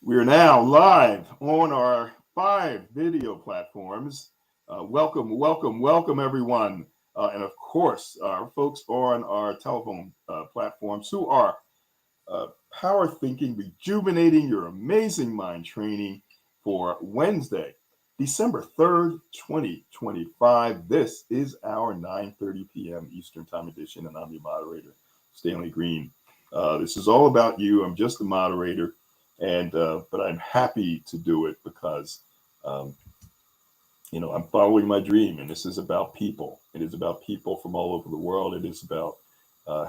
We are now live on our 5 video platforms. Welcome, everyone. And of course, our folks on our telephone platforms who are Power Thinking, Rejuvenating Your Amazing Mind Training for Wednesday, December 3rd, 2025. This is our 9:30 p.m. Eastern Time edition, and I'm your moderator, Stanley Green. This is all about you. I'm just the moderator. But I'm happy to do it because, um, I'm following my dream, and this is about people. It is about people from all over the world. It is about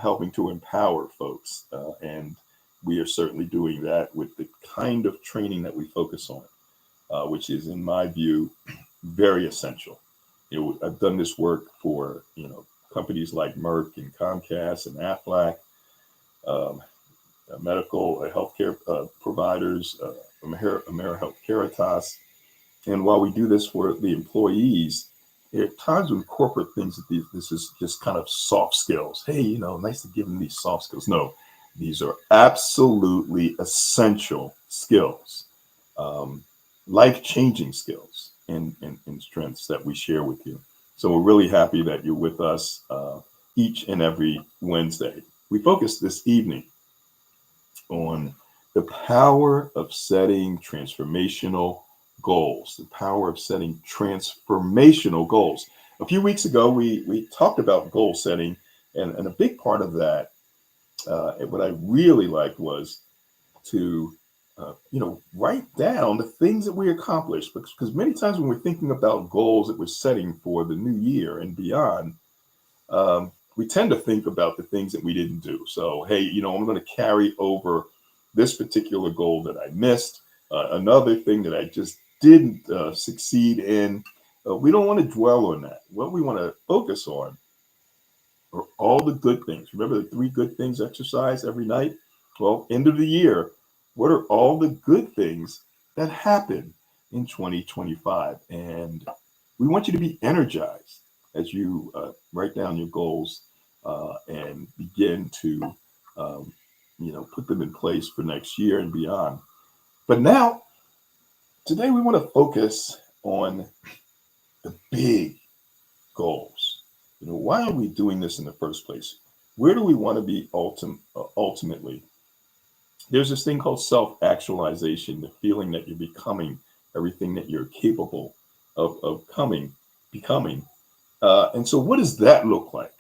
helping to empower folks, and we are certainly doing that with the kind of training that we focus on, which is, in my view, very essential. I've done this work for companies like Merck and Comcast and Aflac. Um, Medical healthcare providers, AmeriHealth Caritas. And while we do this for the employees, there are times when corporate thinks that this is just kind of soft skills. Hey, nice to give them these soft skills. No, these are absolutely essential skills, life-changing skills and strengths that we share with you. So we're really happy that you're with us each and every Wednesday. We focus this evening on the power of setting transformational goals, the power of setting transformational goals. A few weeks ago, we talked about goal setting, and a big part of that, what I really liked was to, write down the things that we accomplished, because many times when we're thinking about goals that we're setting for the new year and beyond, we tend to think about the things that we didn't do. So, hey, I'm going to carry over this particular goal that I missed, another thing that I just didn't succeed in. We don't want to dwell on that. What we want to focus on are all the good things. Remember the 3 good things exercise every night? Well, end of the year, what are all the good things that happened in 2025? And we want you to be energized as you write down your goals and begin to, put them in place for next year and beyond. But now, today we want to focus on the big goals. Why are we doing this in the first place? Where do we want to be ultimately? There's this thing called self-actualization, the feeling that you're becoming everything that you're capable of becoming. And so what does that look like?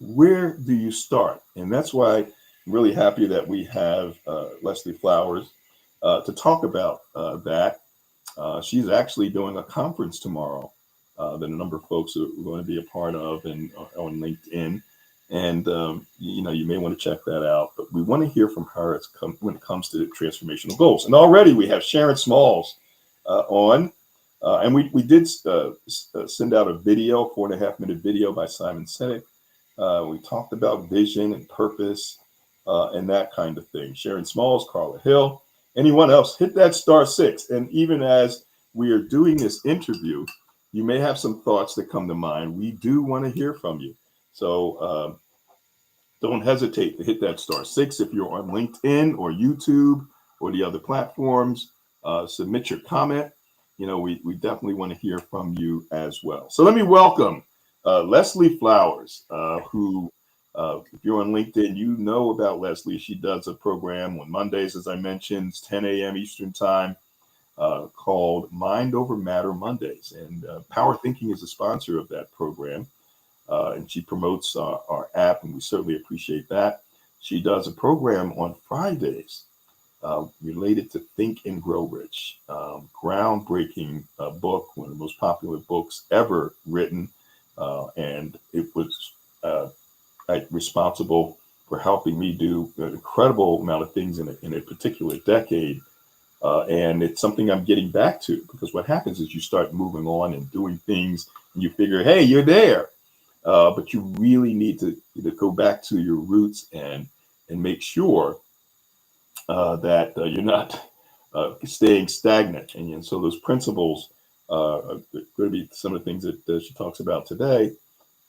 Where do you start? And that's why I'm really happy that we have Leslie Flowers to talk about that. She's actually doing a conference tomorrow that a number of folks are going to be a part of and on LinkedIn. And, you may want to check that out. But we want to hear from her when it comes to transformational goals. And already we have Sharon Smalls on. And we did send out a video, 4.5-minute video by Simon Sinek. We talked about vision and purpose and that kind of thing. Sharon Smalls, Carla Hill, anyone else, hit that *6. And even as we are doing this interview, you may have some thoughts that come to mind. We do want to hear from you. So don't hesitate to hit that *6 if you're on LinkedIn or YouTube or the other platforms. Submit your comment. We definitely want to hear from you as well. So let me welcome Leslie Flowers, who, if you're on LinkedIn, you know about Leslie. She does a program on Mondays, as I mentioned, 10 a.m. Eastern Time, called Mind Over Matter Mondays. And Power Thinking is a sponsor of that program. And she promotes our app, and we certainly appreciate that. She does a program on Fridays related to Think and Grow Rich, groundbreaking book, one of the most popular books ever written, and it was responsible for helping me do an incredible amount of things in a particular decade, and it's something I'm getting back to, because what happens is you start moving on and doing things, and you figure, hey, you're there, but you really need to go back to your roots and make sure that you're not staying stagnant. And so those principles are going to be some of the things that she talks about today,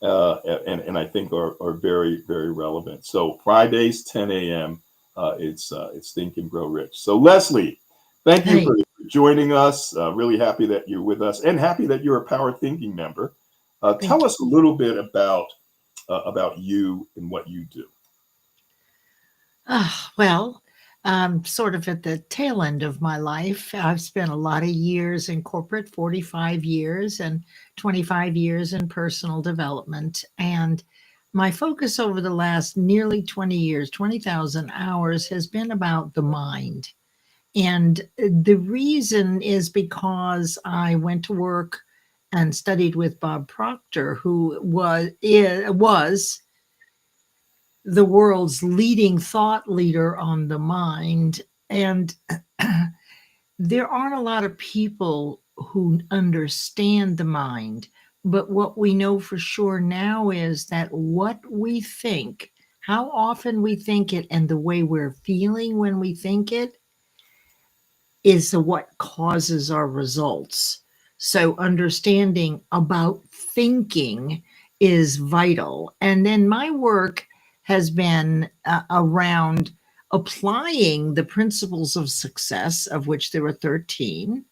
and I think are very, very relevant. So Fridays, 10 a.m., it's Think and Grow Rich. So Leslie, Thank you Hey, for joining us. Really happy that you're with us, and happy that you're a Power Thinking member. Tell thank you. us a little bit about you and what you do. Well, I'm sort of at the tail end of my life. I've spent a lot of years in corporate, 45 years, and 25 years in personal development. And my focus over the last nearly 20 years, 20,000 hours, has been about the mind. And the reason is because I went to work and studied with Bob Proctor, who was the world's leading thought leader on the mind. And there aren't a lot of people who understand the mind. But what we know for sure now is that what we think, how often we think it, and the way we're feeling when we think it is what causes our results. So, understanding about thinking is vital. And then my work has been around applying the principles of success, of which there are 13.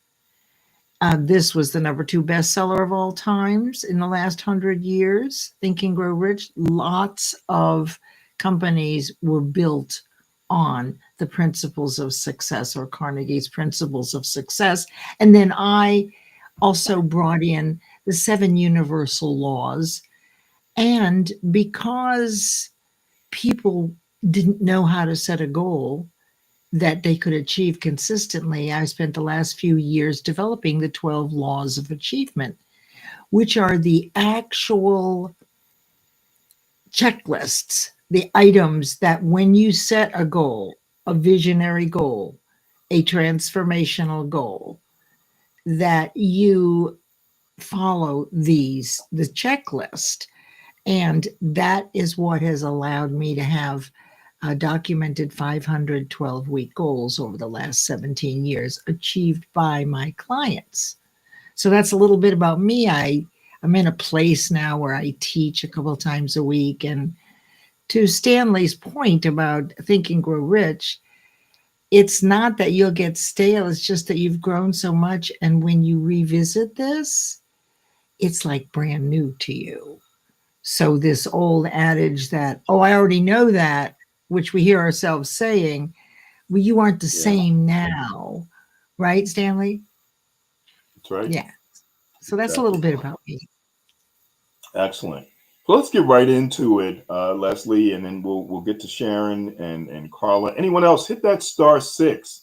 This was the number two bestseller of all times in the last 100 years. Think and Grow Rich. Lots of companies were built on the principles of success, or Carnegie's principles of success. And then I also brought in the seven universal laws. And because people didn't know how to set a goal that they could achieve consistently, I spent the last few years developing the 12 laws of achievement, which are the actual checklists, the items that when you set a goal, a visionary goal, a transformational goal, that you follow the checklist. And that is what has allowed me to have documented 512-week goals over the last 17 years achieved by my clients. So that's a little bit about me. I'm in a place now where I teach a couple of times a week. And to Stanley's point about Think and Grow Rich, it's not that you'll get stale, it's just that you've grown so much. And when you revisit this, it's like brand new to you. So, this old adage that, oh, I already know that, which we hear ourselves saying, well, you aren't the Yeah, same now, right, Stanley? that's right. Yeah. So, that's a Exactly. little bit about me. Excellent. So let's get right into it, Leslie, and then we'll get to Sharon and Carla. Anyone else? Hit that *6.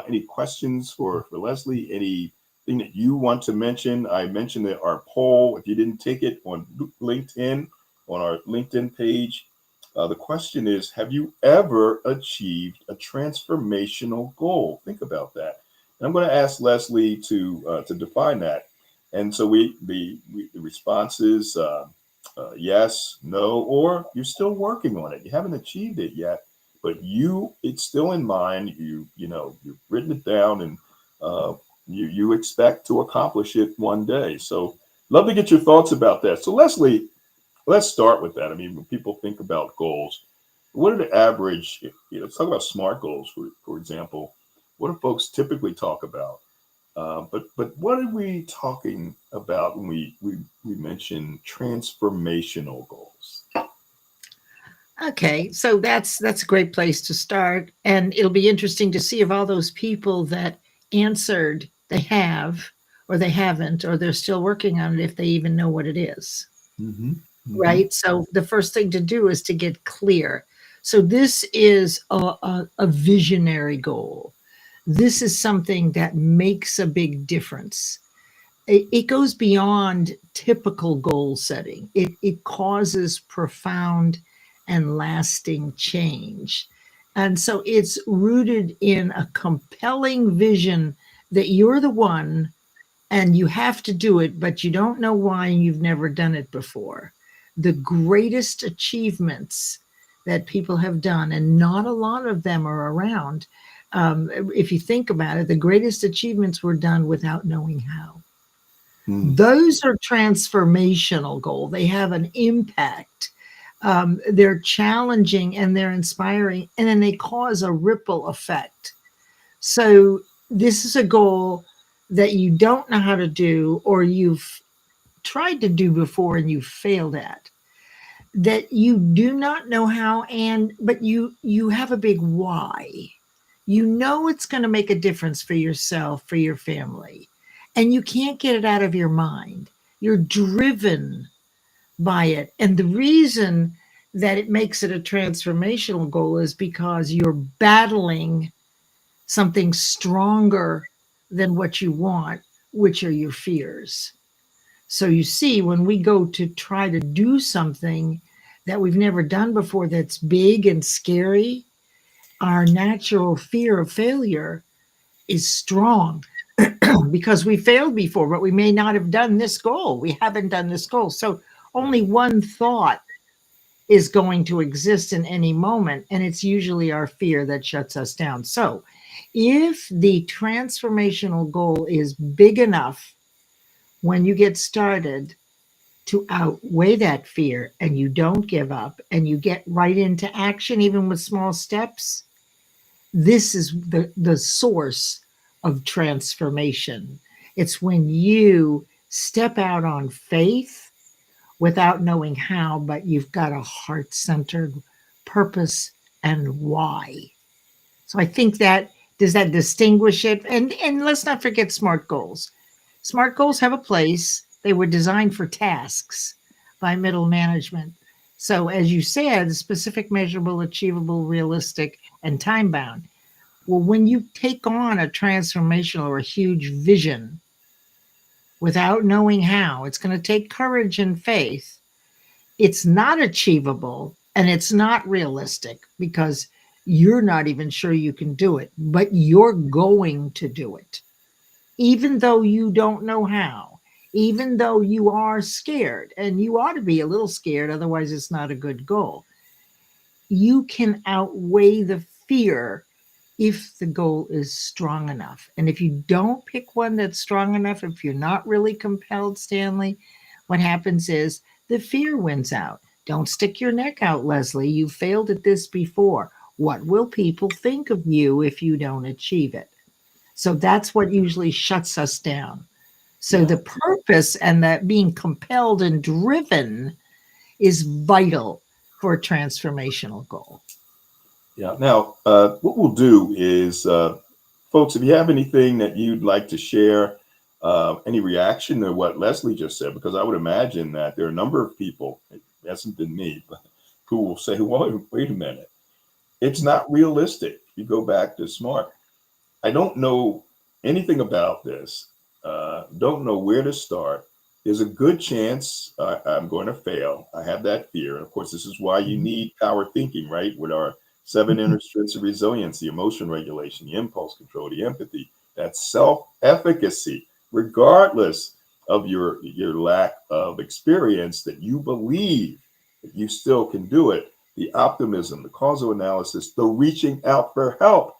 Any questions for Leslie? Anything that you want to mention? I mentioned that our poll, if you didn't take it on LinkedIn, on our LinkedIn page, the question is: have you ever achieved a transformational goal? Think about that. And I'm going to ask Leslie to define that. And so the response is yes, no, or you're still working on it. You haven't achieved it yet, but it's still in mind. You've written it down, and uh, you expect to accomplish it one day. So love to get your thoughts about that. So Leslie, let's start with that. I mean, when people think about goals, what are the average? Let's talk about SMART goals, for example. What do folks typically talk about? But what are we talking about when we mention transformational goals? Okay, so that's a great place to start, and it'll be interesting to see if all those people that answered they have, or they haven't, or they're still working on it, if they even know what it is. Mm-hmm. Mm-hmm. Right? So the first thing to do is to get clear. So this is a visionary goal. This is something that makes a big difference. It goes beyond typical goal setting. It causes profound and lasting change. And so it's rooted in a compelling vision that you're the one and you have to do it, but you don't know why and you've never done it before. The greatest achievements that people have done, and not a lot of them are around. If you think about it, the greatest achievements were done without knowing how. Mm. Those are transformational goals. They have an impact. They're challenging and they're inspiring, and then they cause a ripple effect. So this is a goal that you don't know how to do, or you've tried to do before and you failed at, that you do not know how, and but you have a big why. You know it's going to make a difference for yourself, for your family, and you can't get it out of your mind. You're driven by it. And the reason that it makes it a transformational goal is because you're battling something stronger than what you want, which are your fears. So you see, when we go to try to do something that we've never done before that's big and scary, our natural fear of failure is strong because we failed before, but we may not have done this goal. We haven't done this goal. So only one thought is going to exist in any moment, and it's usually our fear that shuts us down. So if the transformational goal is big enough when you get started to outweigh that fear, and you don't give up and you get right into action, even with small steps, this is the source of transformation. It's when you step out on faith without knowing how, but you've got a heart centered purpose and why. So I think that does that distinguish it? And let's not forget SMART goals. SMART goals have a place. They were designed for tasks by middle management. So as you said, specific, measurable, achievable, realistic, and time bound. Well, when you take on a transformational or a huge vision without knowing how, it's going to take courage and faith. It's not achievable and it's not realistic because you're not even sure you can do it, but you're going to do it, even though you don't know how, even though you are scared, and you ought to be a little scared, otherwise, it's not a good goal. You can outweigh the fear if the goal is strong enough. And if you don't pick one that's strong enough, if you're not really compelled, Stanley, what happens is the fear wins out. Don't stick your neck out, Leslie. You failed at this before. What will people think of you if you don't achieve it? So that's what usually shuts us down. So Yeah. the purpose and that being compelled and driven is vital for a transformational goal. Yeah. Now, what we'll do is, folks, if you have anything that you'd like to share, any reaction to what Leslie just said, because I would imagine that there are a number of people, it hasn't been me, but who will say, well, wait a minute, it's not realistic. You go back to SMART. I don't know anything about this, don't know where to start. There's a good chance I'm going to fail. I have that fear. And of course, this is why you need power thinking, right? With our seven inner strengths of resilience, the emotion regulation, the impulse control, the empathy, that self efficacy, regardless of your lack of experience, that you believe that you still can do it, the optimism, the causal analysis, the reaching out for help,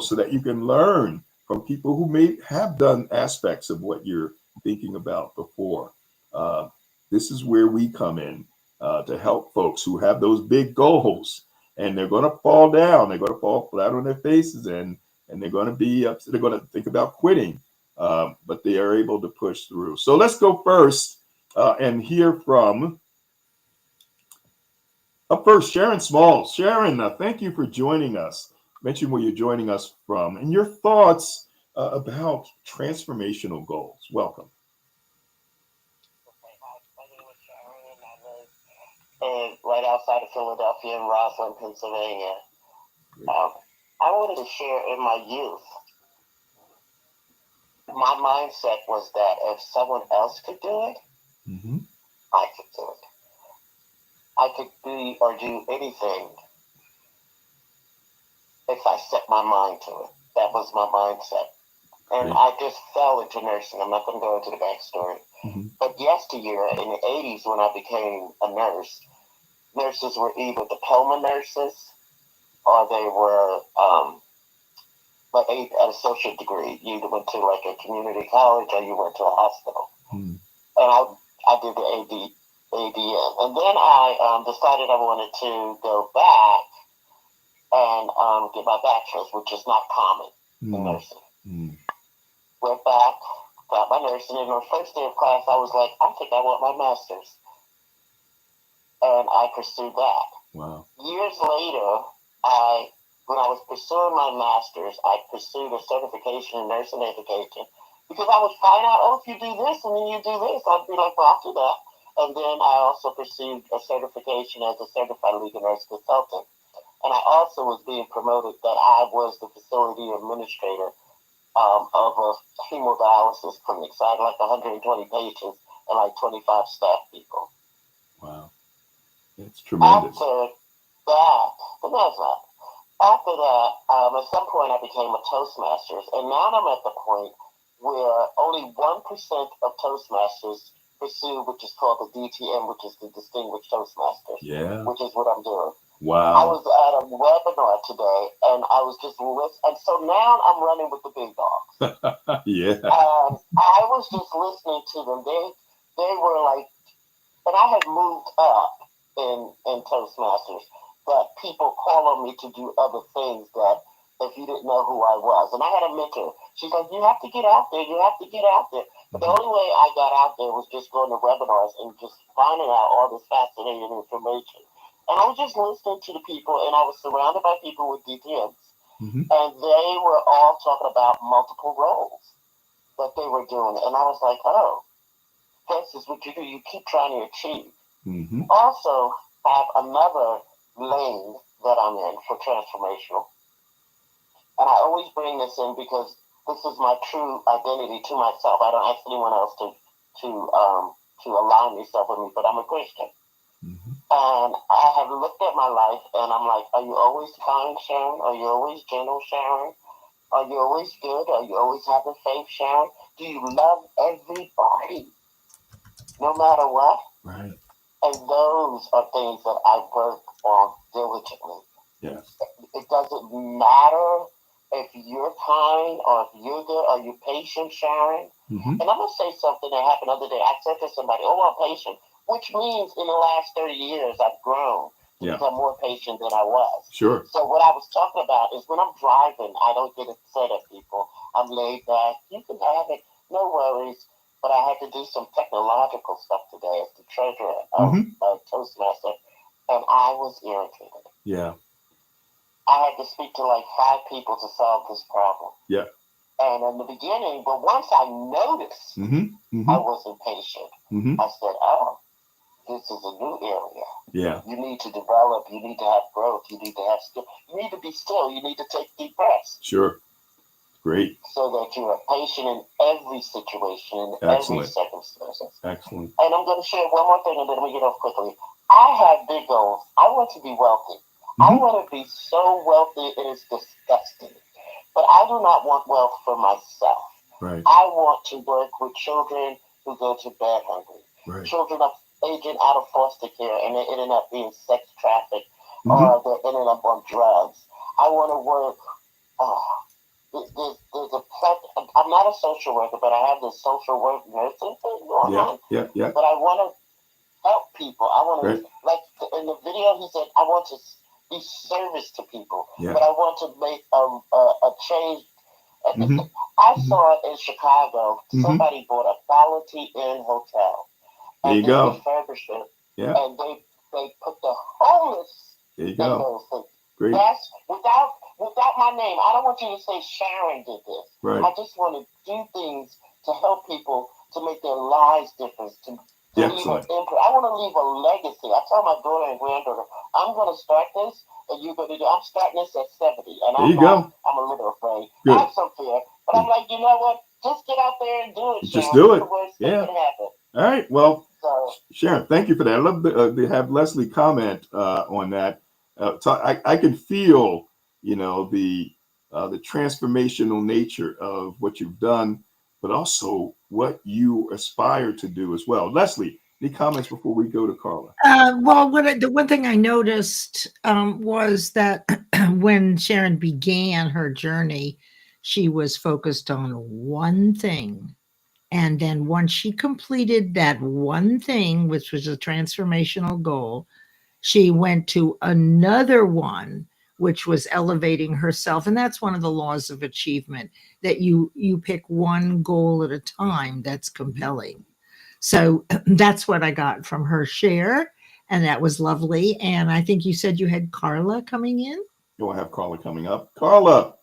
so that you can learn from people who may have done aspects of what you're thinking about before. Uh, this is where we come in to help folks who have those big goals, and they're going to fall down. They're going to fall flat on their faces, and they're going to be upset. They're going to think about quitting, but they are able to push through. So let's go first and hear from up first, Sharon Smalls. Sharon, thank you for joining us. Mention where you're joining us from and your thoughts about transformational goals. Welcome. My name is Sharon, and I live right outside of Philadelphia in Roslyn, Pennsylvania. Um, I wanted to share in my youth, my mindset was that if someone else could do it, Mm-hmm. I could do it. I could be or do anything if I set my mind to it. That was my mindset. And Great. I just fell into nursing. I'm not going to go into the backstory. Mm-hmm. But yesteryear, in the 80s, when I became a nurse, nurses were either diploma nurses or they were like an associate degree. You either went to like a community college or you went to a hospital. Mm-hmm. And I did the ADN. And then I decided I wanted to go back and get my bachelor's, which is not common in nursing. Mm. Went back, got my nursing, and on the first day of class, I was like, I think I want my master's. And I pursued that. Wow. Years later, when I was pursuing my master's, I pursued a certification in nursing education because I would find out, oh, if you do this and then you do this, I'd be like, well, I'll do that. And then I also pursued a certification as a certified legal nurse consultant. And I also was being promoted that I was the facility administrator of a hemodialysis clinic. So I had like 120 patients and like 25 staff people. Wow. It's tremendous. After that, after that, at some point I became a Toastmasters, and now I'm at the point where only 1% of Toastmasters pursue, which is called the DTM, which is the Distinguished Toastmasters, Yeah. which is what I'm doing. I Wow. was at a webinar today, and I was just listening, and so now I'm running with the big dogs. Yeah. And I was just listening to them. They were like, and I had moved up in Toastmasters, but people call on me to do other things that if you didn't know who I was. And I had a mentor. She's like, you have to get out there. You have to get out there. But the only way I got out there was just going to webinars and just finding out all this fascinating information. And I was just listening to the people, and I was surrounded by people with DTMs. Mm-hmm. And they were all talking about multiple roles that they were doing. And I was like, oh, this is what you do. You keep trying to achieve. Mm-hmm. Also, I have another lane that I'm in for transformational. And I always bring this in because this is my true identity to myself. I don't ask anyone else to align themselves with me, but I'm a Christian. Mm-hmm. And I have looked at my life and I'm like, are you always kind, Sharon? Are you always gentle, Sharon? Are you always good? Are you always having faith, Sharon? Do you love everybody, no matter what? Right. And those are things that I work on diligently. Yes. It doesn't matter if you're kind or if you're good. Are you patient, Sharon? Mm-hmm. And I'm going to say something that happened the other day. I said to somebody, oh, I'm patient, which means in the last 30 years, I've grown to become more patient than I was. Sure. So what I was talking about is when I'm driving, I don't get upset at people. I'm laid back. You can have it. No worries. But I had to do some technological stuff today as the treasurer of Toastmaster, and I was irritated. Yeah. I had to speak to like 5 people to solve this problem. Yeah. And in the beginning, but once I noticed I wasn't patient, I said, oh, this is a new area. Yeah. You need to develop. You need to have growth. You need to have skill. You need to be still. You need to take deep breaths. Sure. Great. So that you are patient in every situation, in every circumstance. Excellent. And I'm going to share one more thing and then we get off quickly. I have big goals. I want to be wealthy. I want to be so wealthy it is disgusting. But I do not want wealth for myself. Right. I want to work with children who go to bed hungry. Right. Children are aging out of foster care and they're ending up being sex trafficked or they're ending up on drugs. I want to work. There's a I'm not a social worker, but I have this social work nursing thing going on. Yeah. But I want to help people. I want to, like in the video, he said, I want to be service to people, but I want to make a change. I saw it in Chicago. Somebody bought a Quality Inn hotel. There you go. Refurbished it. Yeah. And they put the homeless. There you go. Great. That's without my name. I don't want you to say Sharon did this. Right. I just want to do things to help people to make their lives different. Leave an imprint. I want to leave a legacy. I tell my daughter and granddaughter, I'm going to start this, and you're going to do. I'm starting this at 70, and I'm a little afraid. Good. I have some fear, but I'm like, you know what? Just get out there and do it. Just do it. Yeah. All right. Well, Sharon, thank you for that. I love to have Leslie comment on that. I can feel, the transformational nature of what you've done, but also what you aspire to do as well. Leslie, any comments before we go to Carla? Well, the one thing I noticed was that when Sharon began her journey, she was focused on one thing. And then once she completed that one thing, which was a transformational goal, she went to another one, which was elevating herself. And that's one of the laws of achievement, that you pick one goal at a time that's compelling. So that's what I got from her share. And that was lovely. And I think you said you had Carla coming in. You'll have Carla coming up. Carla,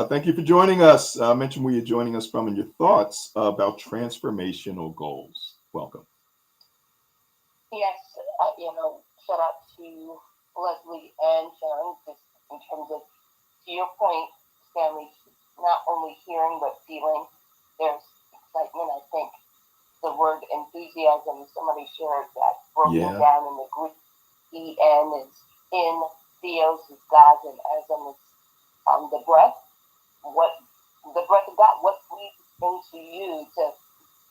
thank you for joining us. I mentioned where you're joining us from and your thoughts about transformational goals. Welcome. Yes, shout out to Leslie and Sharon, just in terms of, to your point, Stanley, not only hearing but feeling. There's excitement. I think the word enthusiasm, somebody shared that broken down in the Greek, EN is in, Theos is God, and asm is the breath. What the breath of God, what breathes into you to,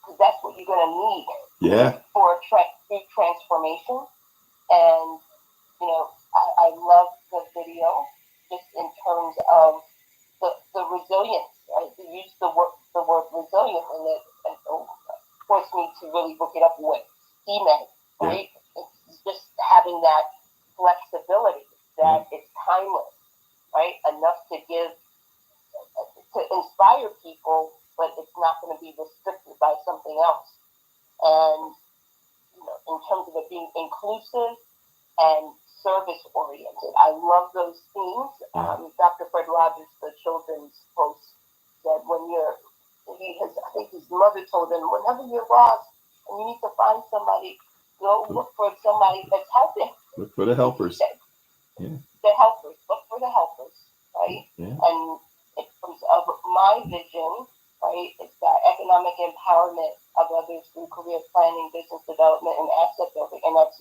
because that's what you're going to need for transformation. And I love the video just in terms of the resilience. Right? They use the word resilient, and it forced me to really look it up what he meant. Right? It's just having that flexibility that it's timeless, right? Enough to give, to inspire people, but it's not going to be restricted by something else. And in terms of it being inclusive and service oriented, I love those themes. Dr. Fred Rogers, the children's host, said I think his mother told him, whenever you're lost and you need to find somebody, go look for somebody that's helping. Look for the helpers. The helpers. Look for the helpers, right? Yeah. And in terms of my vision, right, it's that economic empowerment of others through career planning, business development, and asset building. And that's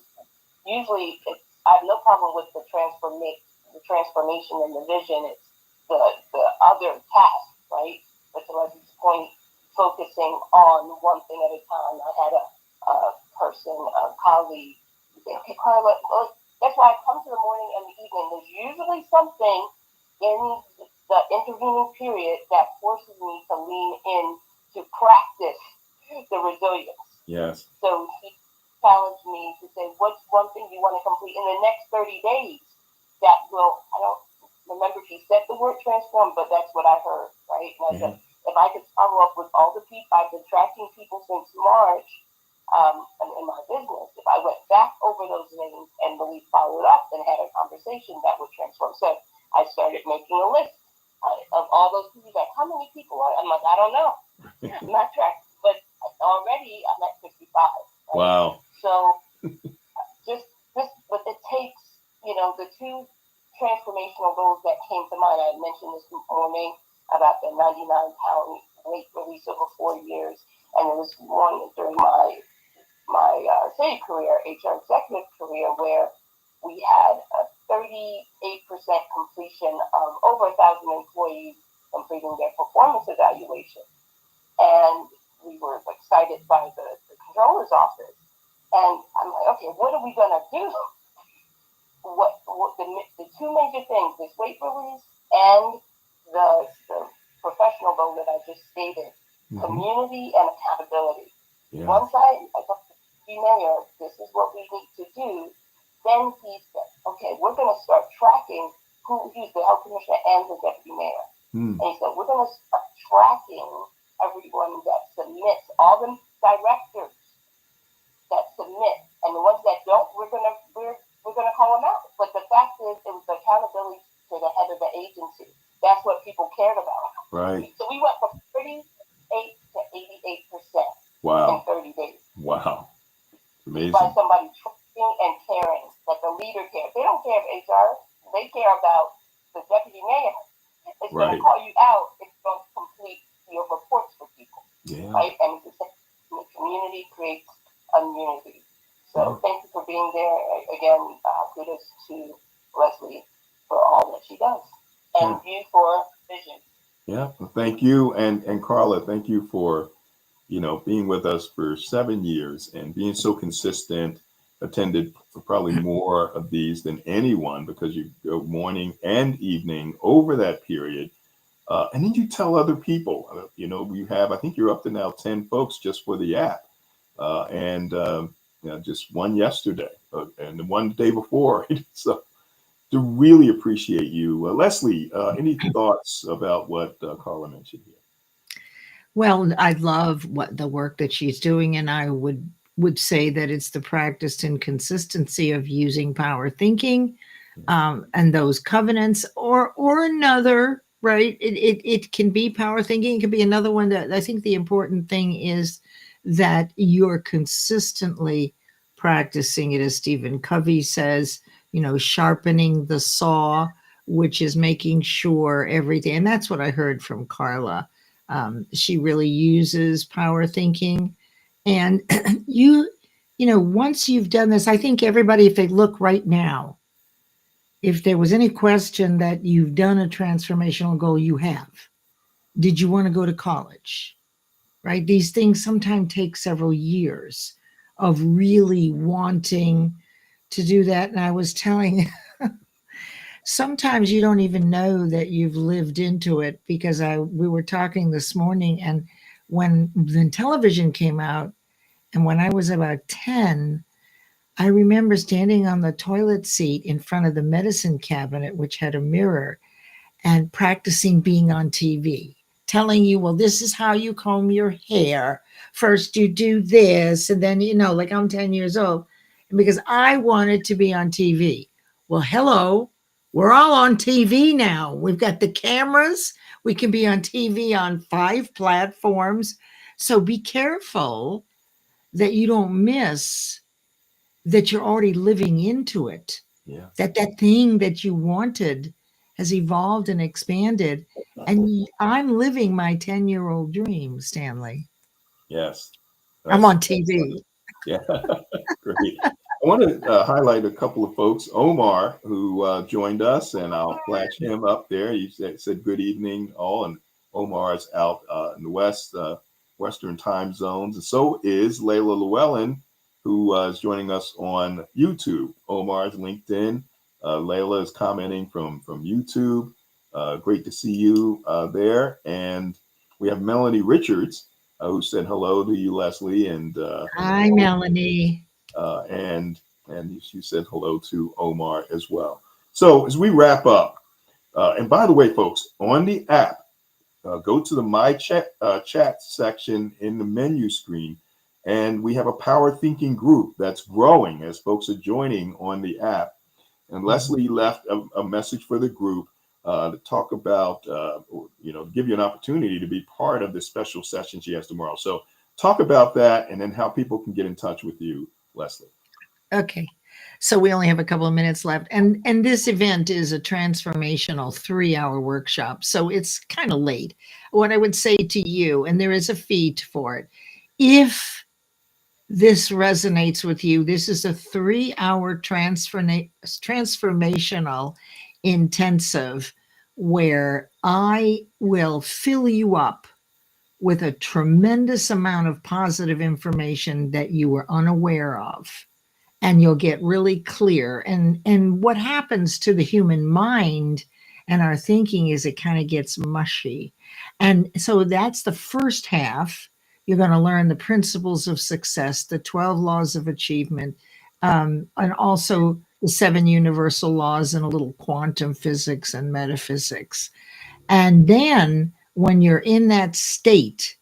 usually, I have no problem with the transformation and the vision. It's the other task, right? But to Leslie's point, focusing on one thing at a time. I had a person, a colleague, say, okay, Carla, that's why I come to the morning and the evening. There's usually something in the intervening period that forces me to lean in to practice the resilience. Yes. So he challenged me to say, what's one thing you want to complete in the next 30 days that will, I don't remember if he said the word transform, but that's what I heard, right? And I said, if I could follow up with all the people, I've been tracking people since March in my business. If I went back over those names and really followed up and had a conversation, that would transform. So I started making a list of all those people. Like, how many people are? I'm like, I don't know. I'm not tracking, but already I'm at 55. Right? Wow. So just but it takes, the two transformational goals that came to mind. I mentioned this morning about the 99-pound weight release over 4 years, and there was one during my city career, HR executive career, where we had a 38% completion of over 1,000 employees completing their performance evaluation. And we were excited by the controller's office. And I'm like, okay, what are we going to do? What the two major things, this weight release and the professional goal that I just stated, community and accountability. Yeah. Once I thought the mayor, this is what we need to do. Then he said, okay, we're going to start tracking he's the health commissioner and the deputy mayor. And he said, we're going to start tracking everyone that submits, all the directors that submit, and the ones that don't, we're gonna call them out. But the fact is, it was accountability to the head of the agency. That's what people cared about. Right. So we went from 38 to 88%. Wow. In 30 days. Wow. Amazing. By somebody trusting and caring, that the leader cares. They don't care if HR, they care about the deputy mayor. It's going to call you out. It's going to complete your reports for people. Yeah. Right? And the community creates immunity. So thank you for being there. Again, kudos to Leslie for all that she does. And you for vision. Yeah. Well, thank you. And Carla, thank you for, being with us for 7 years and being so consistent, attended for probably more of these than anyone, because you go morning and evening over that period. And then you tell other people, you have, I think you're up to now 10 folks just for the app. And just one yesterday and the one the day before. So to really appreciate you. Leslie, any thoughts about what Carla mentioned here? Well, I love what the work that she's doing, and I would say that it's the practice and consistency of using power thinking, and those covenants, or another, right? It can be power thinking, it can be another one. That I think the important thing is that you're consistently practicing it, as Stephen Covey says, sharpening the saw, which is making sure everything. And that's what I heard from Carla. She really uses power thinking, and once you've done this, I think everybody, if they look right now, if there was any question that you've done a transformational goal, you have. Did you want to go to college? Right? These things sometimes take several years of really wanting to do that. And I was telling, sometimes you don't even know that you've lived into it, because we were talking this morning, and when television came out, and when I was about 10, I remember standing on the toilet seat in front of the medicine cabinet, which had a mirror, and practicing being on TV, telling you, well, this is how you comb your hair. First, you do this, and then, like I'm 10 years old. And because I wanted to be on TV. Well, hello, we're all on TV now. We've got the cameras. We can be on TV on 5 platforms. So be careful that you don't miss that you're already living into it. Yeah. That thing that you wanted has evolved and expanded. And I'm living my 10-year-old dream, Stanley. Yes. I'm on TV. Yeah. Great. I want to highlight a couple of folks. Omar, who joined us, and I'll flash him up there. He said good evening, all. And Omar is out in the Western time zones. And so is Layla Llewellyn, who is joining us on YouTube. Omar's LinkedIn. Layla is commenting from YouTube. Great to see you there. And we have Melanie Richards, who said hello to you, Leslie. And hi, Melanie. And she said hello to Omar as well. So as we wrap up, and by the way, folks, on the app, go to the My Chat section in the menu screen, and we have a Power Thinking group that's growing as folks are joining on the app. And Leslie left a message for the group to talk about, give you an opportunity to be part of this special session she has tomorrow. So talk about that, and then how people can get in touch with you, Leslie. Okay. So we only have a couple of minutes left. And this event is a transformational 3-hour workshop. So it's kind of late. What I would say to you, and there is a fee for it, if this resonates with you, this is a 3-hour transformational intensive where I will fill you up with a tremendous amount of positive information that you were unaware of. And you'll get really clear. And what happens to the human mind and our thinking is it kind of gets mushy. And so that's the first half. You're going to learn the principles of success, the 12 laws of achievement, and also the 7 universal laws, and a little quantum physics and metaphysics. And then when you're in that state,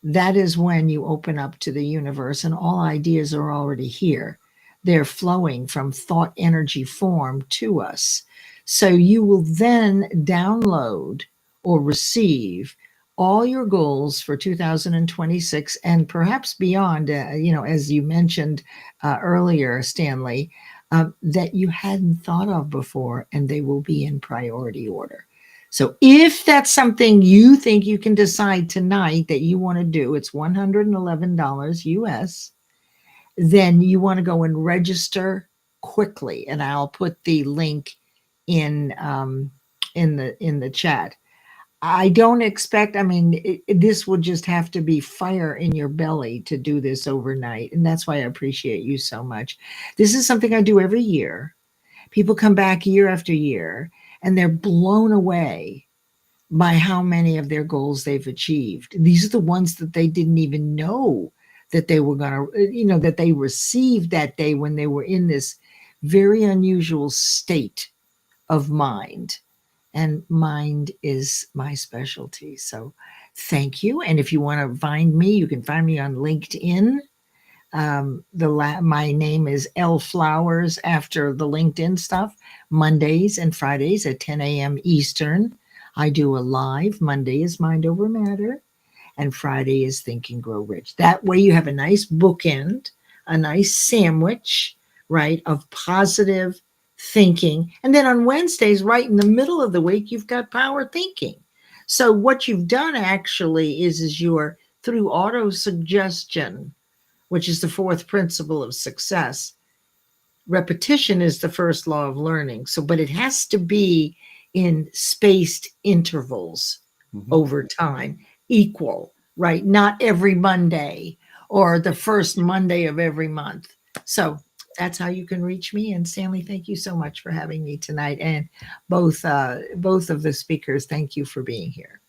that is when you open up to the universe, and all ideas are already here. They're flowing from thought energy form to us. So you will then download or receive all your goals for 2026 and perhaps beyond, as you mentioned earlier, Stanley, that you hadn't thought of before, and they will be in priority order. So if that's something you think you can decide tonight that you want to do, it's $111 US, then you want to go and register quickly. And I'll put the link in the chat. I don't expect, this would just have to be fire in your belly to do this overnight. And that's why I appreciate you so much. This is something I do every year. People come back year after year, and they're blown away by how many of their goals they've achieved. These are the ones that they didn't even know that they were going to, that they received that day when they were in this very unusual state of mind. And mind is my specialty. So thank you. And if you want to find me, you can find me on LinkedIn. My name is L Flowers after the LinkedIn stuff. Mondays and Fridays at 10 a.m. Eastern. I do a live. Monday is Mind Over Matter, and Friday is Think and Grow Rich. That way you have a nice bookend, a nice sandwich, right, of positive thinking. And then on Wednesdays, right in the middle of the week, you've got power thinking. So what you've done actually is you're through auto suggestion, which is the fourth principle of success. Repetition is the first law of learning. So, but it has to be in spaced intervals over time, equal, right? Not every Monday or the first Monday of every month. So that's how you can reach me. And Stanley, thank you so much for having me tonight. And both of the speakers, thank you for being here.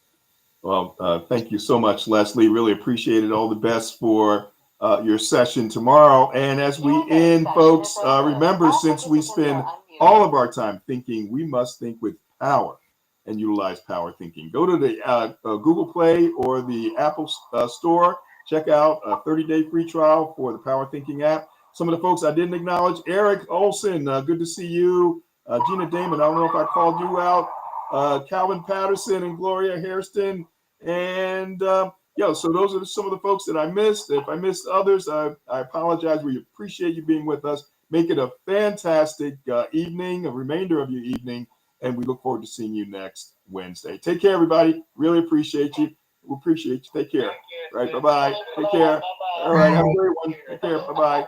Well, thank you so much, Leslie. Really appreciate it. All the best for your session tomorrow. And as we end, folks, remember, since we spend all of our time thinking, we must think with power and utilize power thinking. Go to the Google Play or the Apple Store. Check out a 30-day free trial for the Power Thinking app. Some of the folks I didn't acknowledge: Eric Olson, good to see you. Gina Damon, I don't know if I called you out. Calvin Patterson and Gloria Hairston. And so those are some of the folks that I missed. If I missed others, I apologize. We appreciate you being with us. Make it a fantastic evening, a remainder of your evening, and we look forward to seeing you next Wednesday. Take care, everybody. Really appreciate you. We appreciate you. Take care. All right, bye-bye. Take care. All right, have a great one. Take care. Bye-bye.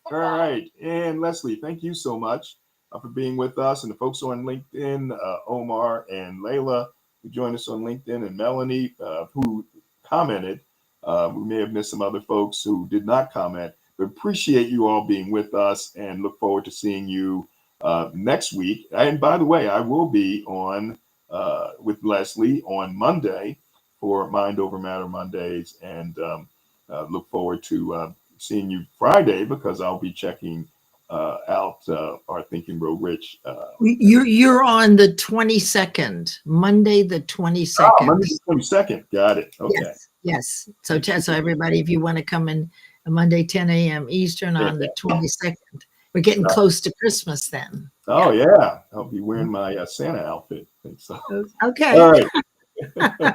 All right, and Leslie, thank you so much for being with us, and the folks on LinkedIn, Omar and Layla, who joined us on LinkedIn, and Melanie, who commented. We may have missed some other folks who did not comment, but appreciate you all being with us and look forward to seeing you next week. And by the way, I will be on with Leslie on Monday for Mind Over Matter Mondays, and look forward to seeing you Friday, because I'll be checking out our Think and Grow Rich. You're on the 22nd, Monday the 22nd. Oh, Monday the 22nd. Got it. Okay. Yes. So everybody, if you want to come in Monday 10 a.m. Eastern on the 22nd, we're getting close to Christmas then. Oh yeah, I'll be wearing my Santa outfit. I think so. Okay. All right.